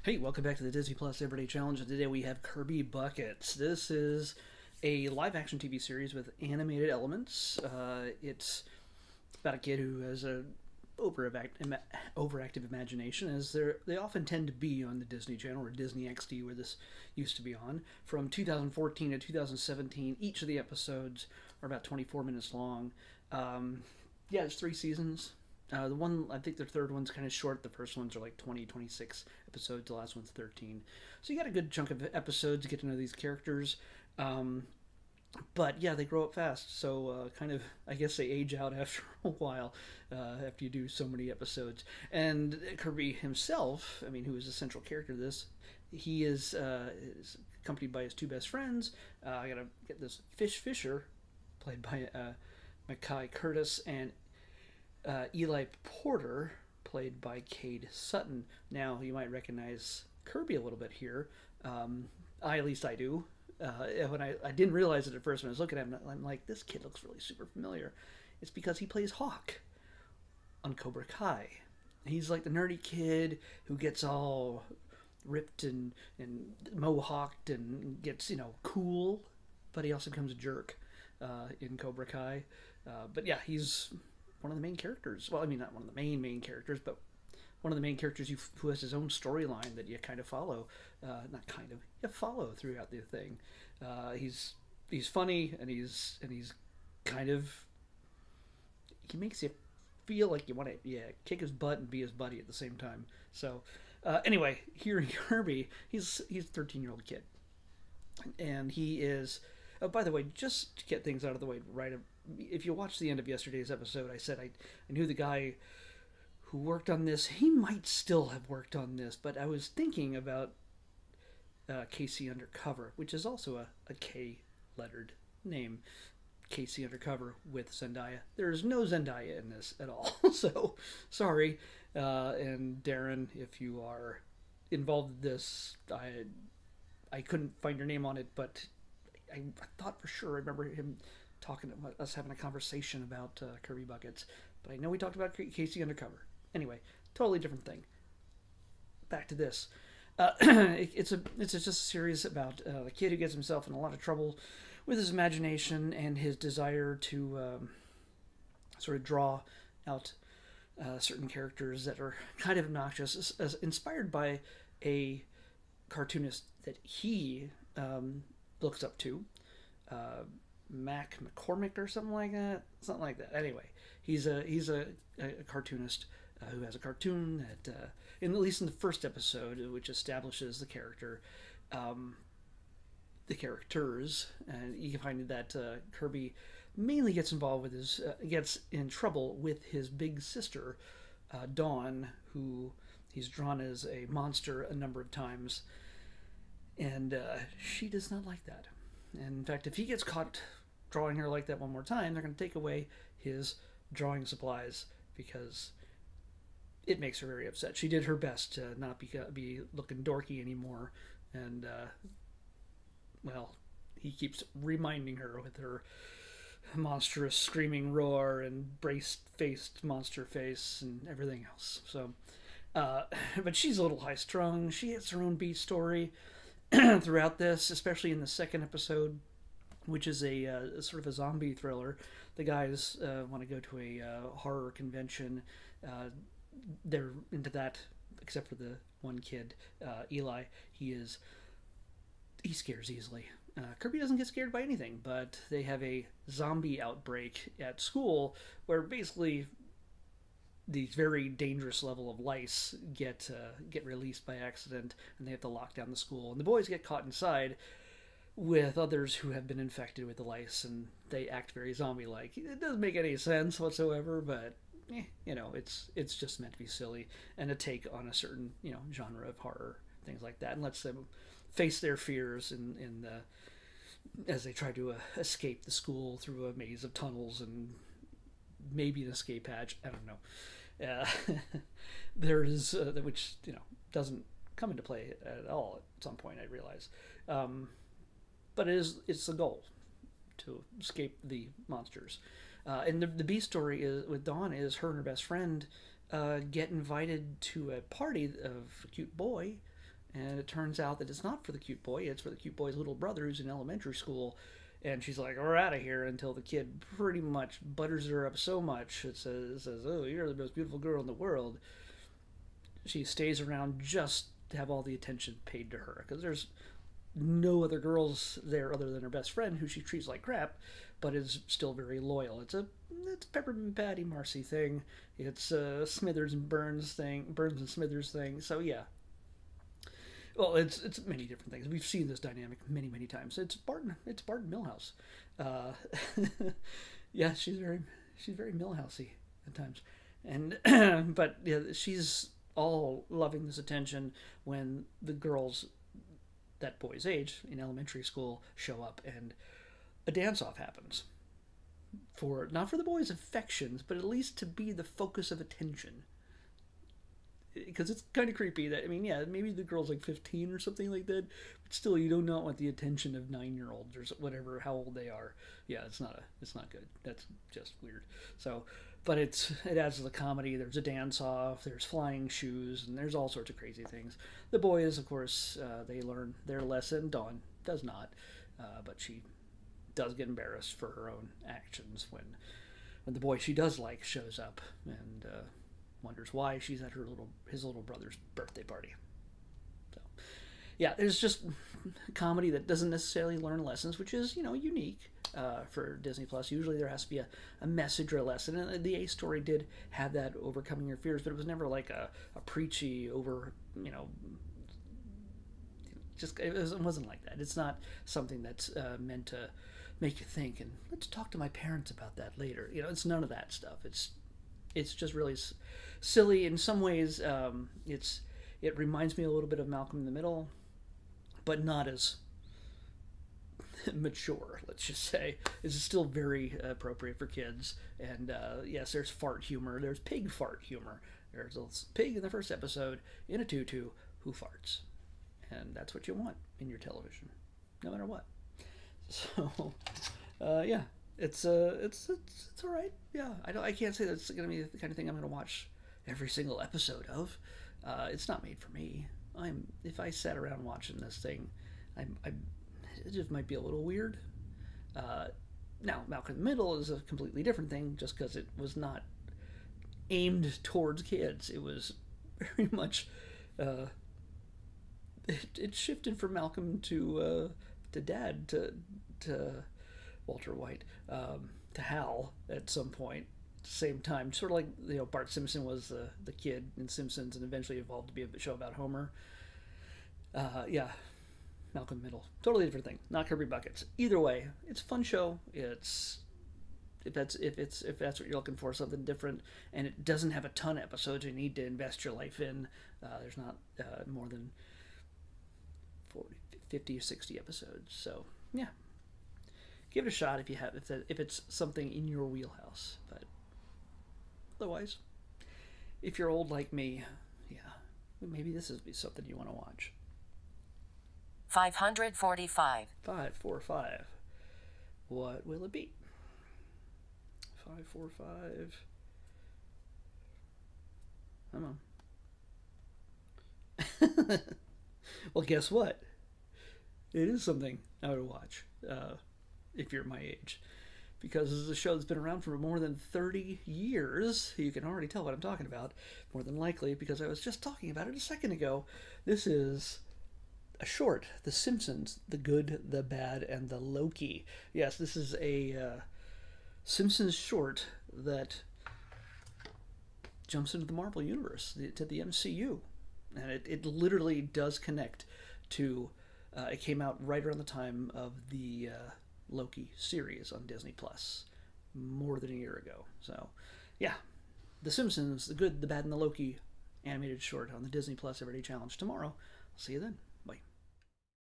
Hey, welcome back to the Disney Plus Everyday Challenge. And today we have Kirby Buckets. This is a live-action TV series with animated elements. It's about a kid who has a overactive imagination, as they often tend to be on the Disney Channel or Disney XD, where this used to be on. From 2014 to 2017, each of the episodes are about 24 minutes long. There's 3 seasons. The one, I think the third one's kind of short. The first ones are like 20, 26 episodes. The last one's 13. So you got a good chunk of episodes to get to know these characters. But yeah, they grow up fast. So kind of, I guess they age out after a while, after you do so many episodes. And Kirby himself, I mean, who is the central character of this, he is accompanied by his two best friends. I gotta get this, Fisher, played by Mackay Curtis, and Eli Porter, played by Cade Sutton. Now, you might recognize Kirby a little bit here. At least I do. When I didn't realize it at first when I was looking at him, I'm like, this kid looks really super familiar. It's because he plays Hawk on Cobra Kai. He's like the nerdy kid who gets all ripped and mohawked and gets, cool, but he also becomes a jerk in Cobra Kai. But yeah, he's one of the main characters. Well, I mean, not one of the main characters, but one of the main characters who has his own storyline that you kind of follow. You follow throughout the thing. He's funny, and he's kind of, he makes you feel like you want to kick his butt and be his buddy at the same time. So anyway, here in Kirby, he's a 13-year-old kid, and he is. Oh, by the way, just to get things out of the way, right? If you watched the end of yesterday's episode, I said I knew the guy who worked on this. He might still have worked on this, but I was thinking about Casey Undercover, which is also a K-lettered name. Casey Undercover with Zendaya. There's no Zendaya in this at all, so sorry. And Darren, if you are involved in this, I couldn't find your name on it, but I thought for sure I remember him talking about us having a conversation about Kirby Buckets, but I know we talked about Casey Undercover. Anyway, totally different thing. Back to this. It's just a series about a kid who gets himself in a lot of trouble with his imagination and his desire to sort of draw out certain characters that are kind of obnoxious, inspired by a cartoonist that he looks up to, Mac McCormick or something like that. Anyway, he's a cartoonist who has a cartoon that, at least in the first episode, which establishes the characters, and you can find that Kirby mainly gets involved with gets in trouble with his big sister, Dawn, who he's drawn as a monster a number of times, and she does not like that. And in fact, if he gets caught drawing her like that one more time, they're going to take away his drawing supplies because it makes her very upset. She did her best to not be looking dorky anymore, and he keeps reminding her with her monstrous screaming roar and braced-faced monster face and everything else. So, but she's a little high-strung. She has her own B story throughout this, especially in the second episode, which is a sort of a zombie thriller. The guys want to go to a horror convention. They're into that, except for the one kid, Eli. He scares easily. Kirby doesn't get scared by anything, but they have a zombie outbreak at school where basically these very dangerous level of lice get released by accident, and they have to lock down the school. And the boys get caught inside with others who have been infected with the lice, and they act very zombie-like. It doesn't make any sense whatsoever, but it's just meant to be silly and a take on a certain genre of horror, things like that, and lets them face their fears as they try to escape the school through a maze of tunnels and maybe an escape hatch. I don't know. There is which doesn't come into play at all at some point, I realize, but it's the goal to escape the monsters. And the B story with Dawn is her and her best friend get invited to a party of a cute boy And it turns out that it's not for the cute boy, it's for the cute boy's little brother who's in elementary school. And she's like, we're out of here, until the kid pretty much butters her up so much. It says, oh, you're the most beautiful girl in the world. She stays around just to have all the attention paid to her, because there's no other girls there other than her best friend, who she treats like crap, but is still very loyal. It's a Peppermint Patty Marcy thing. It's a Smithers and Burns thing, Burns and Smithers thing. So yeah. Well, it's many different things. We've seen this dynamic many, many times. It's Barton Milhouse. Yeah, she's very Milhousey at times, and but yeah, she's all loving this attention when the girls that boy's age in elementary school show up, and a dance-off happens, not for the boy's affections, but at least to be the focus of attention. Because it's kind of creepy that, I mean, yeah, maybe the girl's like 15 or something like that, but still, you do not want the attention of 9-year-olds or whatever, how old they are. Yeah, it's not good. That's just weird. So, but it adds to the comedy. There's a dance-off, there's flying shoes, and there's all sorts of crazy things. The boys, of course, they learn their lesson. Dawn does not, but she does get embarrassed for her own actions when the boy she does like shows up, and wonders why she's at his little brother's birthday party. So, yeah, there's just comedy that doesn't necessarily learn lessons, which is, unique for Disney Plus. Usually there has to be a message or a lesson, and the A story did have that, overcoming your fears, but it was never like a preachy it wasn't like that. It's not something that's meant to make you think, and let's talk to my parents about that later. It's none of that stuff. It's just really silly in some ways. It reminds me a little bit of Malcolm in the Middle, but not as mature, let's just say. It's still very appropriate for kids. And yes, there's fart humor. There's pig fart humor. There's a pig in the first episode in a tutu who farts, and that's what you want in your television, no matter what. So, yeah. It's all right. Yeah, I can't say that's going to be the kind of thing I'm going to watch every single episode of. It's not made for me. If I sat around watching this thing, it just might be a little weird. Now, Malcolm in the Middle is a completely different thing, just because it was not aimed towards kids. It was very much it shifted from Malcolm to Dad to Walter White, to Hal at some point, at the same time. Sort of like, Bart Simpson was the kid in Simpsons and eventually evolved to be a show about Homer. Yeah, Malcolm in the Middle. Totally different thing. Not Kirby Buckets. Either way, it's a fun show. If that's what you're looking for, something different, and it doesn't have a ton of episodes you need to invest your life in. There's not more than 40, 50 or 60 episodes. So, yeah. Give it a shot if it's something in your wheelhouse. But otherwise, if you're old like me, yeah, maybe this would be something you want to watch. 545. 545. What will it be? 545. Come on. Well, guess what? It is something I would watch. If you're my age, because this is a show that's been around for more than 30 years. You can already tell what I'm talking about, more than likely, because I was just talking about it a second ago. This is a short, The Simpsons, The Good, the Bad, and the Loki. Yes, this is a Simpsons short that jumps into the Marvel Universe, to the MCU, and it literally does connect to, it came out right around the time of the Loki series on Disney Plus, more than a year ago. So, yeah, The Simpsons, The Good, the Bad, and the Loki animated short on the Disney Plus Everyday Challenge tomorrow. I'll see you then.